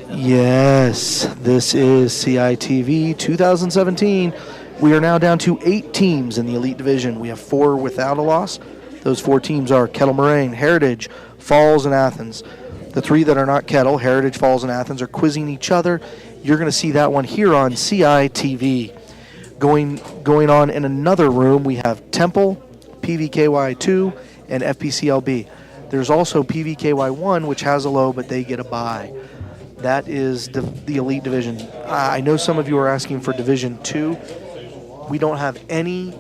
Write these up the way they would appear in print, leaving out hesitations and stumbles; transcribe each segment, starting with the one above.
Yes, this is CI2017. We are now down to 8 teams in the Elite Division. We have 4 without a loss. Those 4 teams are Kettle Moraine, Heritage, Falls, and Athens. The 3 that are not Kettle, Heritage, Falls, and Athens, are quizzing each other. You're going to see that one here on CI-TV. Going on in another room, we have Temple, PVKY2, and FPCLB. There's also PVKY1, which has a low, but they get a bye. That is the Elite Division. I know some of you are asking for Division 2. We don't have any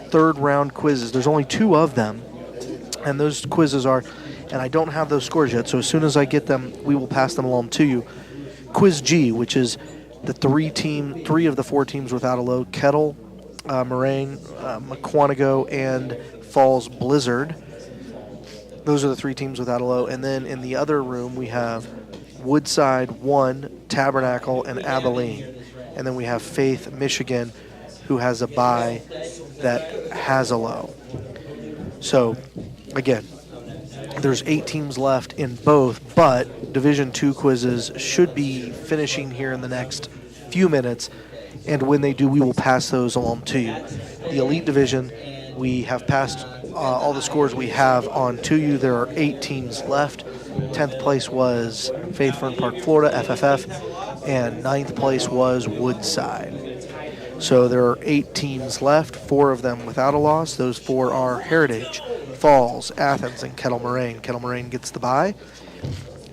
third round quizzes. There's only 2 of them, and those quizzes are, and I don't have those scores yet, so as soon as I get them, we will pass them along to you. Quiz G, which is the 3 of the 4 teams without a low: Kettle, Moraine, McQuantigo, and Falls Blizzard. Those are the 3 teams without a low. And then in the other room, we have Woodside 1, Tabernacle, and Abilene. And then we have Faith, Michigan, who has a bye that has a low. So, again, there's 8 teams left in both, but Division 2 quizzes should be finishing here in the next few minutes, and when they do, we will pass those along to you. The Elite Division, we have passed all the scores we have on to you. There are 8 teams left. 10th place was Faith Fern Park, Florida, FFF, and 9th place was Woodside. So there are 8 teams left, 4 of them without a loss. Those 4 are Heritage, Falls, Athens, and Kettle Moraine. Kettle Moraine gets the bye.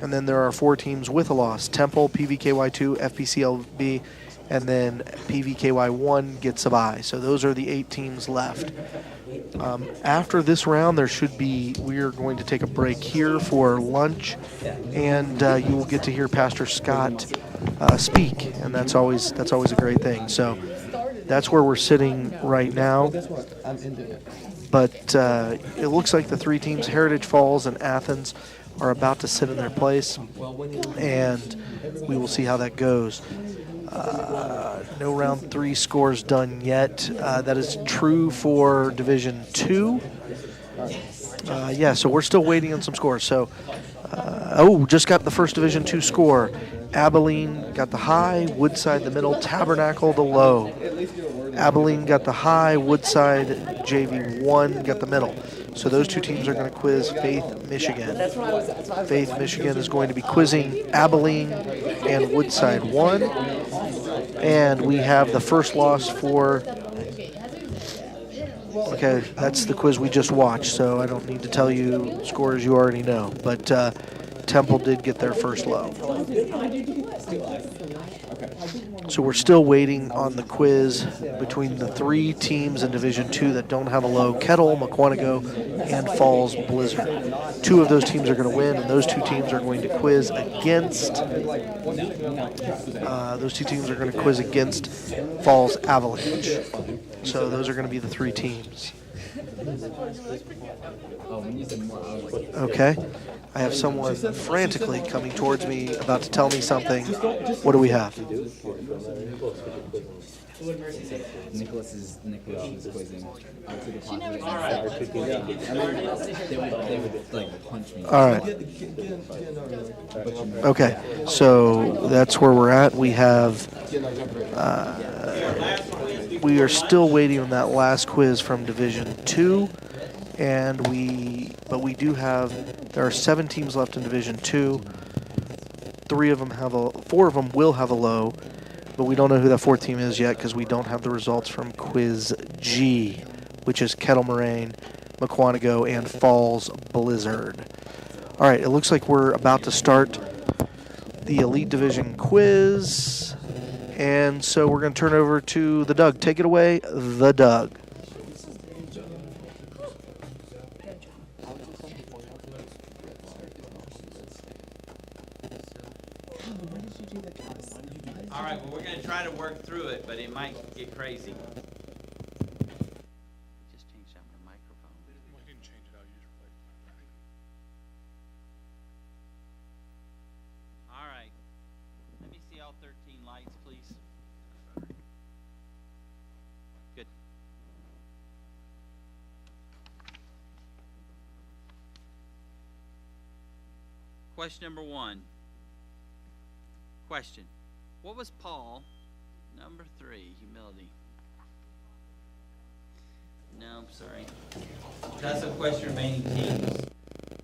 And then there are 4 teams with a loss: Temple, PVKY2, FPCLB, and then PVKY1 gets a bye. So those are the 8 teams left. After this round, we are going to take a break here for lunch, and you will get to hear Pastor Scott speak, and that's always a great thing. So that's where we're sitting right now. But it looks like the 3 teams, Heritage, Falls, and Athens, are about to sit in their place, and we will see how that goes. No round 3 scores done yet. That is true for Division 2. So we're still waiting on some scores. So, just got the first Division 2 score. Abilene got the high, Woodside the middle, Tabernacle the low. Abilene got the high, Woodside JV1 got the middle. So those 2 teams are going to quiz Faith, Michigan. Faith, Michigan is going to be quizzing Abilene and Woodside 1. And we have the first loss for... Okay, that's the quiz we just watched, so I don't need to tell you scores you already know. But Temple did get their first low. So we're still waiting on the quiz between the 3 teams in Division 2 that don't have a low: Kettle, McQuantigo, and Falls Blizzard. 2 of those teams are going to win, and those 2 teams are going to quiz against Falls Avalanche. So those are going to be the 3 teams. Okay. I have someone frantically coming towards me, about to tell me something. What do we have? Nicholas is quizzing. They would like punch me. All right. Okay, so that's where we're at. We have. We are still waiting on that last quiz from Division 2, and we do have. There are 7 teams left in Division 2. 4 of them will have a low, but we don't know who that 4th team is yet because we don't have the results from Quiz G, which is Kettle Moraine, McQuantigo, and Falls Blizzard. All right, it looks like we're about to start the Elite Division quiz, and so we're going to turn over to the Doug. Take it away, the Doug. All right, well, we're going to try to work through it, but it might get crazy. Just change out my microphone. We didn't change it out. You just All right. Let me see all 13 lights, please. Good. Question number 1. Question. What was Paul, number 3, humility? No, I'm sorry. That's a question remaining teams.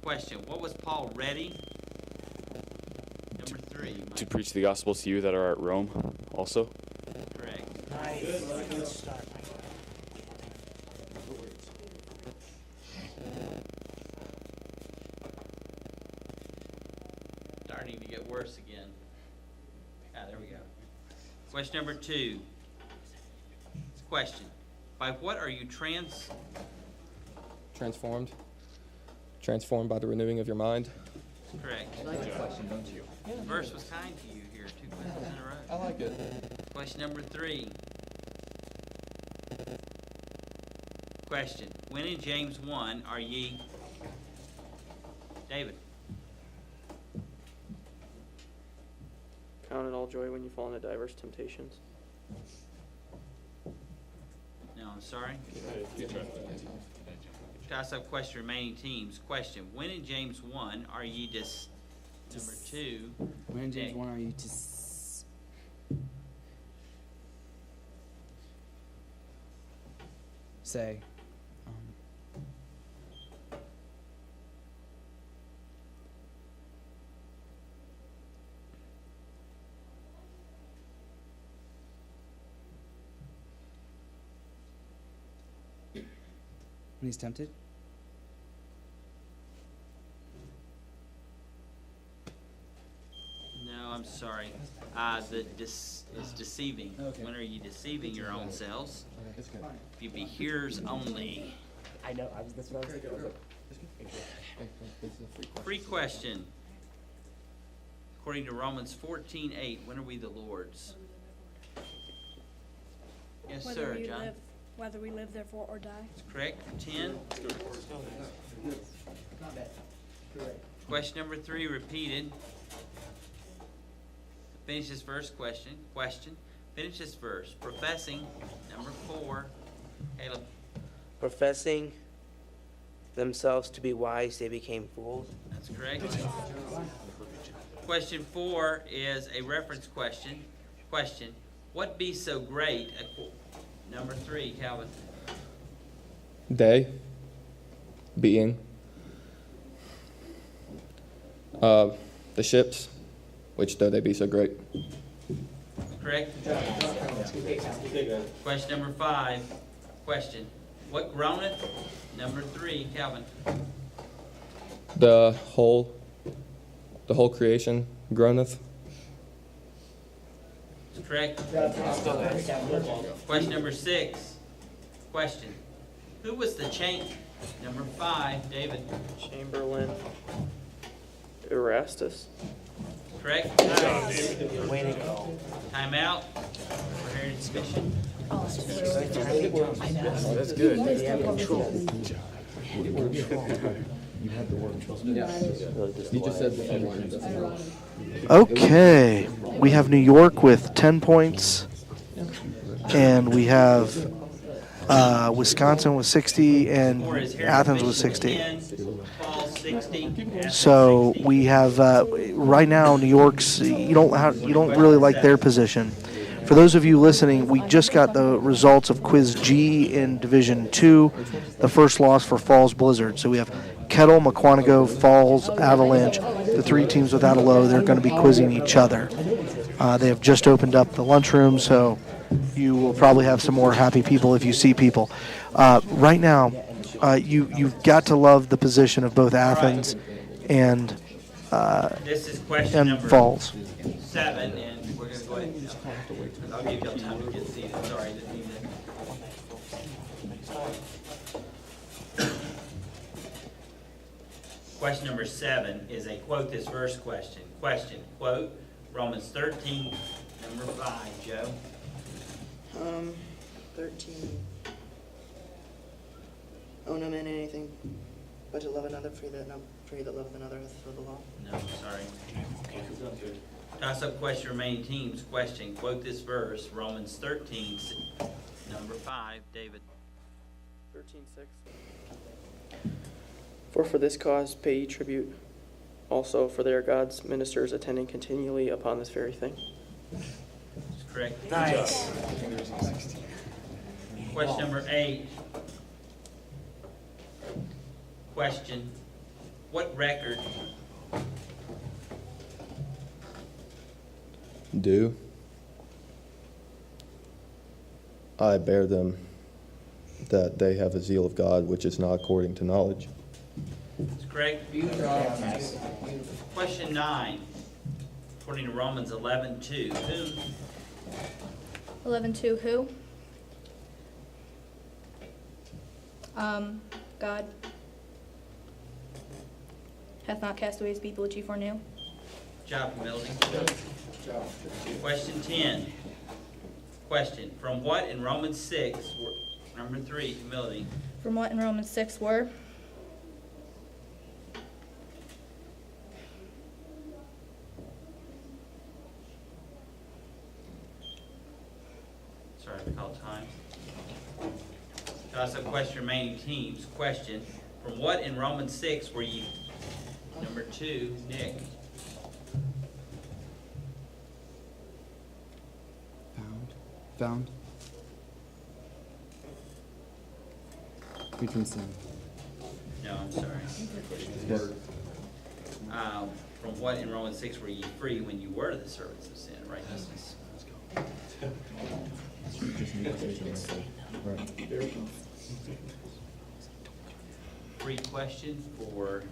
Question. What was Paul ready? Number 3. To preach the gospel to you that are at Rome also. Correct. Good start, Mike. Starting to get worse again. Ah, there we go. Question number 2. Question. By what are you Transformed by the renewing of your mind. Correct. You like the question, don't you? The verse was kind to you here, 2 questions in a row. I like it. Question number 3. Question. When in James 1 are ye... David. Count it all joy when you fall into diverse temptations. No, I'm sorry. Toss up question remaining teams. Question. When in James 1 are ye Number 2. When in James Jake. 1 are you say, when he's tempted? No, I'm sorry. Is deceiving. Okay. When are you deceiving your own selves? If you be hearers only. I know, that's what I was thinking. Free question. According to Romans 14:8, when are we the Lord's? Yes, sir, John. Whether we live, therefore, or die. That's correct. 10. Question number 3 repeated. Finish this verse question. Finish this verse. Professing. Number 4. Caleb. Professing themselves to be wise, they became fools. That's correct. Question 4 is a reference question. Question. What be so great? Number 3, Calvin. They, being, the ships, which though they be so great. Correct? Question number 5. Question. What groaneth? Number 3, Calvin. The whole creation groaneth. Correct? Question number 6. Question. Who was the Number 5, David. Chamberlain, Erastus. Correct? Way to go. Time out for Heritage Mission. That's good. You just said the Okay, we have New York with 10 points, and we have Wisconsin with 60, and Or is Athens with 60. 10, Falls 60. So we have right now New York's. You don't really like their position. For those of you listening, we just got the results of Quiz G in Division 2, the first loss for Falls Blizzard. So we have Kettle, McQuantico, Falls, Avalanche, the 3 teams without a low. They're going to be quizzing each other. They have just opened up the lunchroom, so you will probably have some more happy people if you see people. Right now, you've got to love the position of both Athens and This is question number Falls. 7, and we're going to go ahead. I'll give you time to get seated. Sorry, didn't mean to. Question number 7 is a quote this verse question. Question, quote, Romans 13, number 5, Joe. 13. Owe no man anything but to love another, for he that loveth another hath fulfilled the law. No, sorry. Toss up question remaining teams. Question, quote this verse, Romans 13, number 5, David. 13:6. For this cause pay ye tribute, Also, for they are God's ministers attending continually upon this very thing. That's correct. Nice. Question number 8. Question, what record Do I bear them that they have a zeal of God which is not according to knowledge? is correct? Question 9. According to Romans 11:2, whom 11:2, who? God hath not cast away his people which he foreknew. job humility? Question 10. Question, from what in Romans 6, number 3, humility, From what in Romans 6 were? sorry to call time. Also, question remaining teams. Question, from what in Romans 6 were ye? Number 2, Nick. Found. Free from sin. No, I'm sorry. From what in Romans 6 were ye free when you were the servants of sin, righteousness? Free question for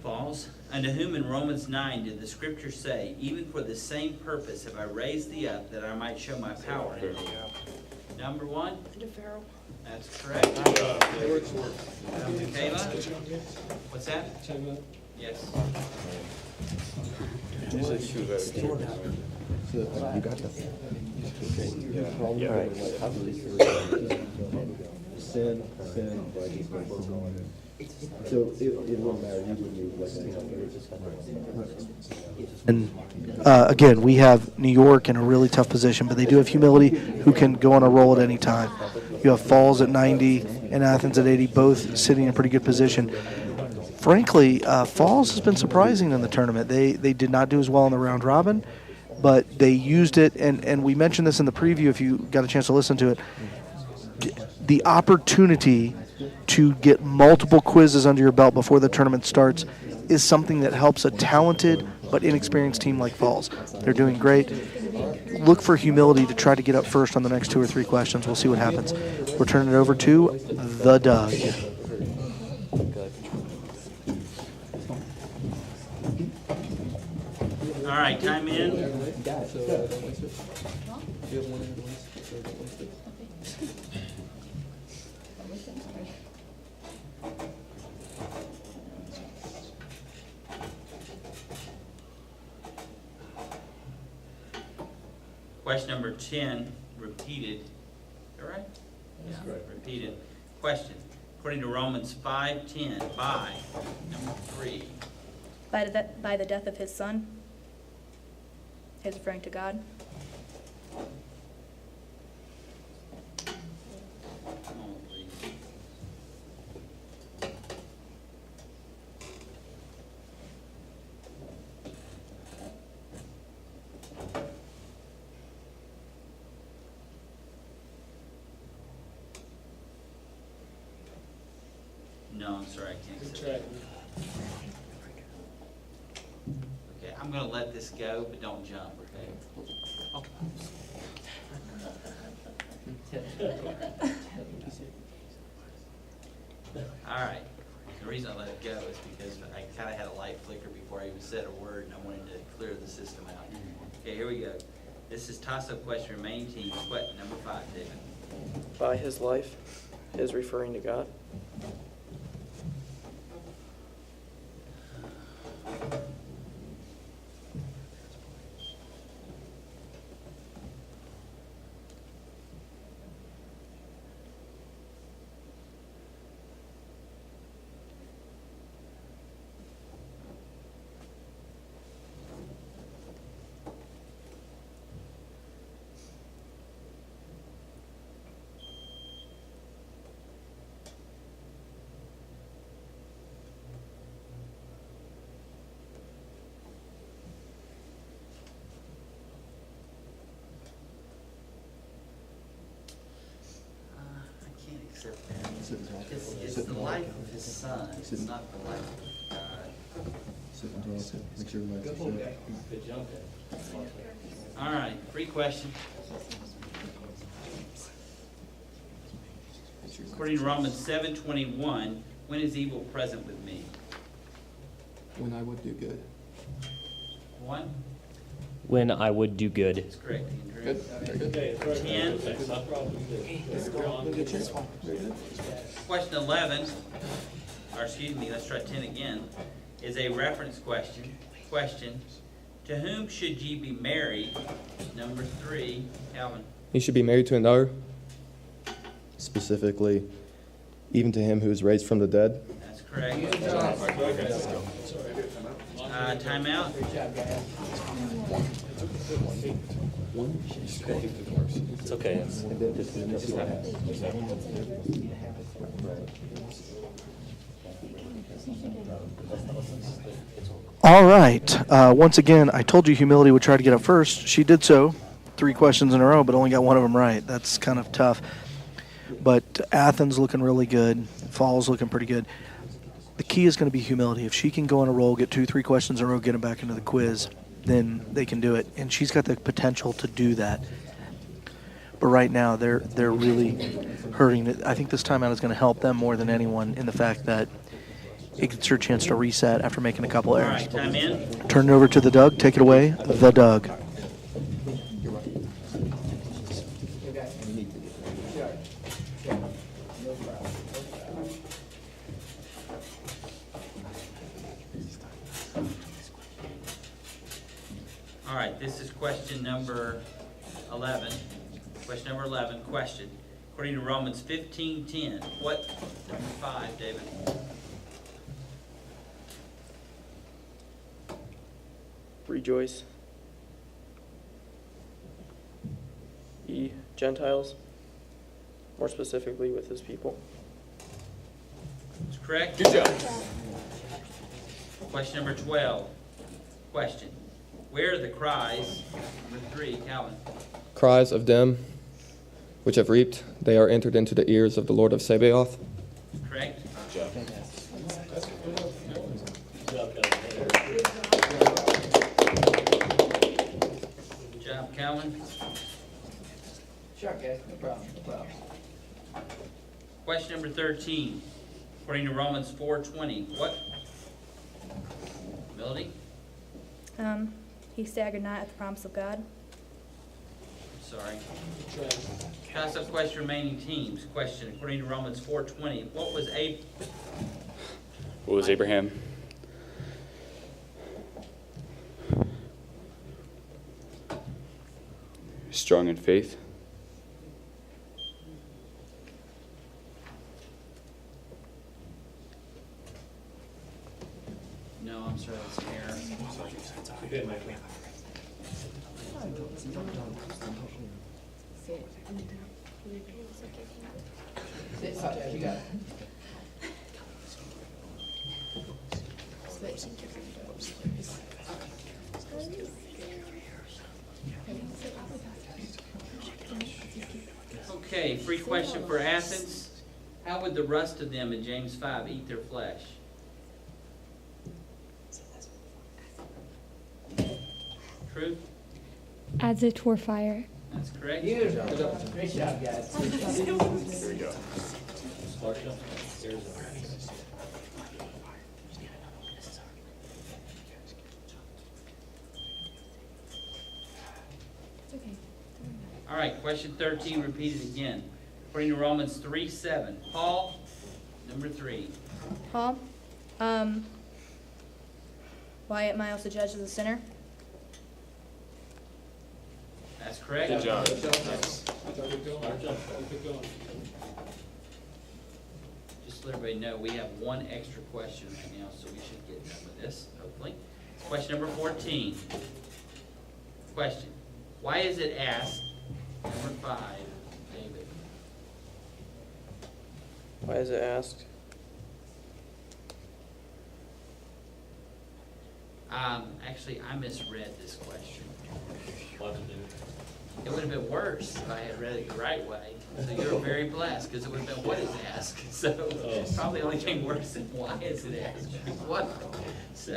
Falls. Unto whom in Romans 9 did the scripture say, even for the same purpose have I raised thee up, that I might show my power in thee? Number 1? To Pharaoh. That's correct. Kayla? What's that? Yes. You got that? Sin. So it won't matter. You would move like that. And again, we have New York in a really tough position, but they do have humility who can go on a roll at any time. You have Falls at 90 and Athens at 80, both sitting in a pretty good position. Frankly, Falls has been surprising in the tournament. They did not do as well in the round robin, but they used it, and we mentioned this in the preview if you got a chance to listen to it. The opportunity to get multiple quizzes under your belt before the tournament starts is something that helps a talented but inexperienced team like Falls. They're doing great. Look for humility to try to get up first on the next 2 or 3 questions. We'll see what happens. We're turning it over to the Doug. All right, time in. Question number 10, repeated. All right? Yeah, repeated. Question. According to Romans 5:10, by number 3. By the death of his son. He's referring to God. Come on, please. No, I'm sorry, I can't accept that. Okay, I'm gonna let this go, but don't jump, okay? All right, the reason I let it go is because I kind of had a light flicker before I even said a word, and I wanted to clear the system out. Okay, here we go. This is toss-up question, remaining teams. Question number 5, David. By his life is referring to God. It's the life of his son. It's not the life of God. Make sure All right, free question. According to Romans 7:21, when is evil present with me? When I would do good. One, When I would do good. that's correct, Andrew. Good. Very good. 10, question 11, or excuse me, let's try 10 again, is a reference question. Question, to whom should ye be married? Number 3, Calvin. You should be married to another, specifically, even to him who is raised from the dead. That's correct. Timeout. It's okay. All right. Once again, I told you humility would try to get up first. She did so. 3 questions in a row, but only got one of them right. That's kind of tough. But Athens looking really good. Falls looking pretty good. The key is going to be humility. If she can go on a roll, get 2, 3 questions in a row, get them back into the quiz, then they can do it. And she's got the potential to do that. But right now, they're really hurting it. I think this timeout is going to help them more than anyone in the fact that it gets her a chance to reset after making a couple All errors. right, time in. Turn it over to the Doug. Take it away, the Doug. All right, this is question number 11. Question number 11, question. According to Romans 15:10, what, number 5, David? Rejoice. Gentiles, more specifically with his people. That's correct. Good job. Question number 12, question. Where are the cries? Number 3, Calvin. Cries of them which have reaped, they are entered into the ears of the Lord of Sabaoth. Correct. Good job, Calvin. Sure, guys, no problem, no problem. Question number 13. According to Romans 4:20, what? Melody? He staggered not at the promise of God. Sorry. Toss-up question, remaining teams. Question, according to Romans 4:20, what was Abraham? Strong in faith. No, I'm sorry, that's an error. You got it. Okay, free question for Athens. How would the rest of them in James 5 eat their flesh? True? As it were fire. That's correct. Beautiful. Great job, guys. Here we go. All right, question 13, repeat it again. According to Romans 3:7, Paul, number 3. Paul, Wyatt Miles the judge is a sinner. That's correct. Good job. Just to let everybody know, we have one extra question right now, so we should get done with this, hopefully. Question number 14. Question. Why is it asked, number 5, David? Why is it asked? Actually, I misread this question. It would have been worse if I had read it the right way. So you're very blessed, because it would have been, what is asked? So it probably only came worse than why is it asked? What? So,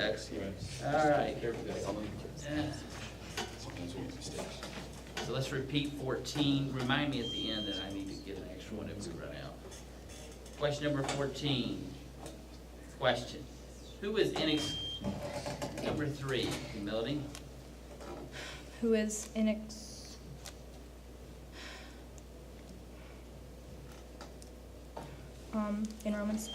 all right. So let's repeat 14. Remind me at the end that I need to get an extra one if we run out. Question number 14. Question. Who is number 3, humility? Who is in Romans?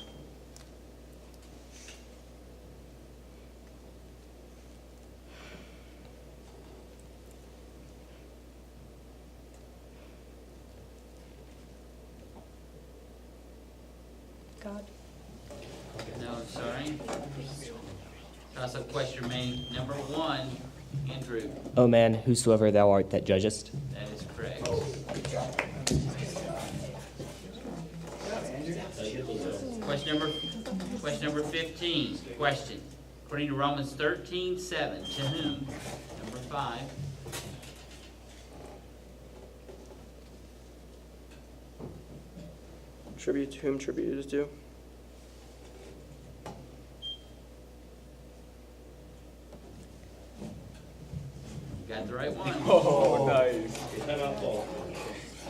God. No, I'm sorry. Also, question remaining. Number 1, Andrew. O man, whosoever thou art that judgest. That is correct. Question number 15. Question. According to Romans 13:7, to whom? Number 5. Tribute to whom tribute is due. You got the right one. Oh, nice.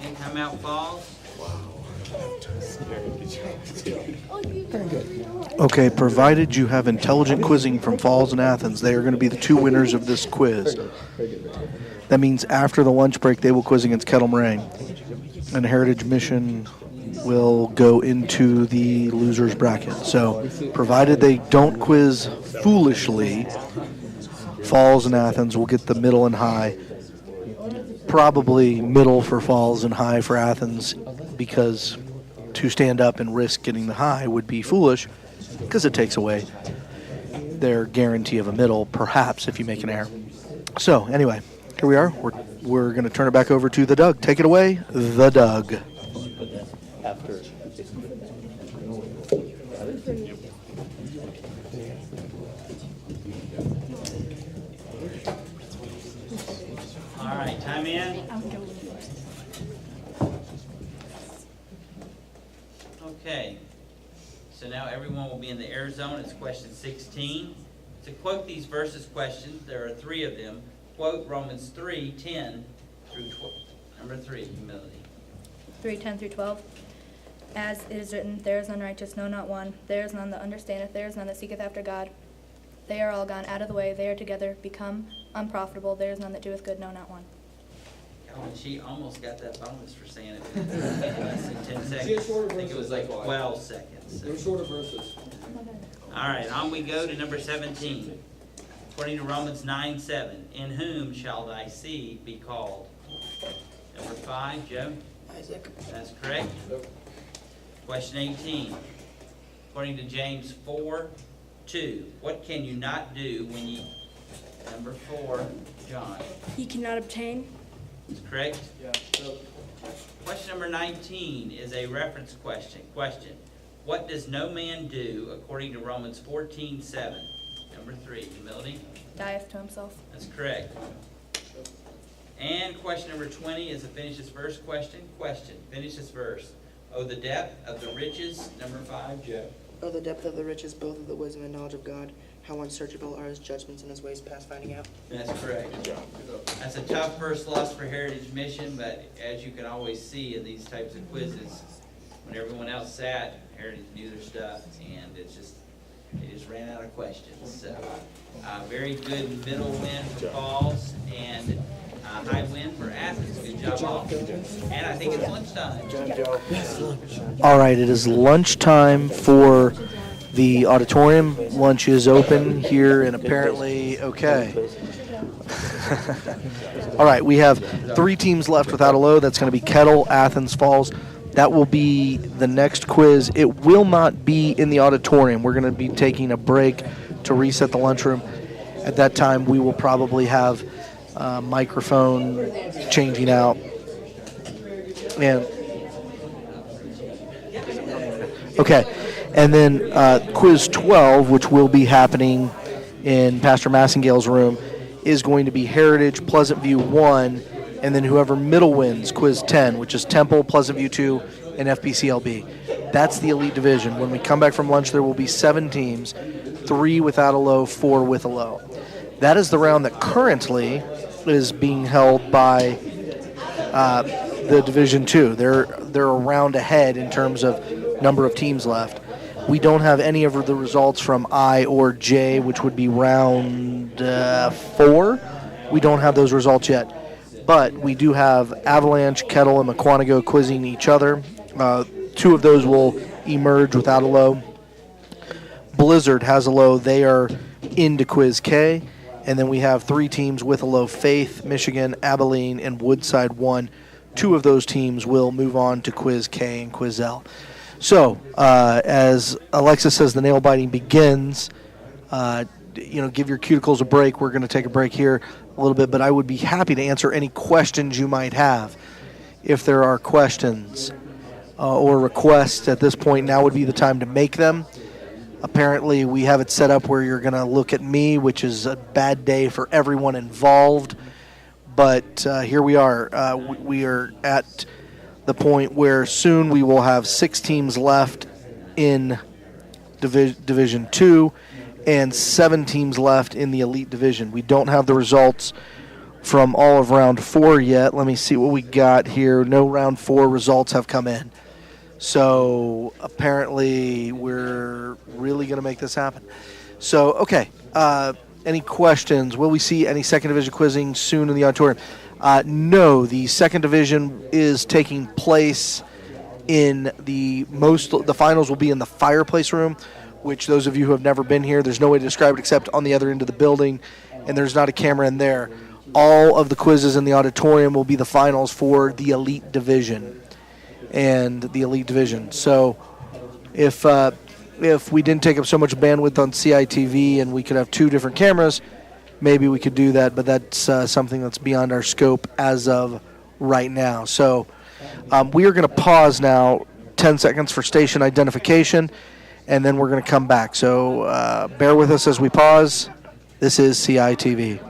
And timeout falls. Okay, provided you have intelligent quizzing from Falls and Athens, they are going to be the 2 winners of this quiz. That means after the lunch break, they will quiz against Kettle Moraine. And Heritage Mission will go into the loser's bracket. So, provided they don't quiz foolishly, Falls and Athens will get the middle and high. Probably middle for Falls and high for Athens, because to stand up and risk getting the high would be foolish, because it takes away their guarantee of a middle, perhaps, if you make an error. So, anyway, here we are. We're going to turn it back over to the Doug. Take it away, the Doug. All right, time in. Okay. So now everyone will be in the air zone. It's question 16. To quote these verses questions, there are 3 of them. Quote Romans 3:10 through 12. Number 3, humility. 3:10 through 12. As it is written, there is none righteous, no, not one. There is none that understandeth, there is none that seeketh after God. They are all gone out of the way, they are together become unprofitable. There is none that doeth good, no, not one. Oh, and she almost got that bonus for saying it in less than 10 seconds. I think it was like 12 seconds. They're shorter verses. All right, on we go to number 17. According to Romans 9:7, in whom shall thy seed be called? Number 5, Joe? Isaac. That's correct. Question 18. According to James 4:2, what can you not do when you... Number 4, John. He cannot obtain. That's correct. Question number 19 is a reference question. Question. What does no man do according to Romans 14:7? Number 3, humility. Dieth to himself. That's correct. And question number 20 is a finish this verse question. Question. Finish this verse. Oh, the depth of the riches. Number 5, Joe. Oh, the depth of the riches, both of the wisdom and knowledge of God. How unsearchable are his judgments and his ways past finding out. That's correct. That's a tough first loss for Heritage Mission, but as you can always see in these types of quizzes, when everyone else sat, Heritage knew their stuff, and they just ran out of questions. So, very good middle win for Falls, and high win for Athens. Good job, all. And I think it's lunchtime. All right, it is lunchtime for the auditorium. Lunch is open here, and apparently, okay. All right, we have 3 teams left without a low. That's going to be Kettle, Athens, Falls. That will be the next quiz. It will not be in the auditorium. We're going to be taking a break to reset the lunchroom. At that time, we will probably have microphone changing out. And okay, and then quiz 12, which will be happening in Pastor Massengale's room is going to be Heritage, Pleasant View 1, and then whoever middle wins, Quiz 10, which is Temple, Pleasant View 2, and FPCLB. That's the Elite Division. When we come back from lunch, there will be 7 teams, 3 without a low, 4 with a low. That is the round that currently is being held by the Division 2. They're a round ahead in terms of number of teams left. We don't have any of the results from I or J, which would be round 4. We don't have those results yet. But we do have Avalanche, Kettle, and McQuanago quizzing each other. 2 of those will emerge without a low. Blizzard has a low. They are into Quiz K. And then we have 3 teams with a low: Faith, Michigan, Abilene, and Woodside 1. 2 of those teams will move on to Quiz K and Quiz L. So, as Alexis says, the nail biting begins. Give your cuticles a break. We're going to take a break here a little bit, but I would be happy to answer any questions you might have. If there are questions or requests at this point, now would be the time to make them. Apparently, we have it set up where you're going to look at me, which is a bad day for everyone involved. But here we are. We are at the point where soon we will have 6 teams left in Division 2 and 7 teams left in the Elite Division. We don't have the results from all of Round 4 yet. Let me see what we got here. No Round 4 results have come in. So apparently we're really going to make this happen. So, okay. Any questions? Will we see any second division quizzing soon in the auditorium? No, the second division is taking place in the finals will be in the fireplace room, which those of you who have never been here, there's no way to describe it except on the other end of the building, and there's not a camera in there. All of the quizzes in the auditorium will be the finals for the Elite Division and the Elite Division. So if we didn't take up so much bandwidth on CITV and we could have 2 different cameras, maybe we could do that, but that's something that's beyond our scope as of right now. So we are going to pause now, 10 seconds for station identification, and then we're going to come back. So bear with us as we pause. This is CITV.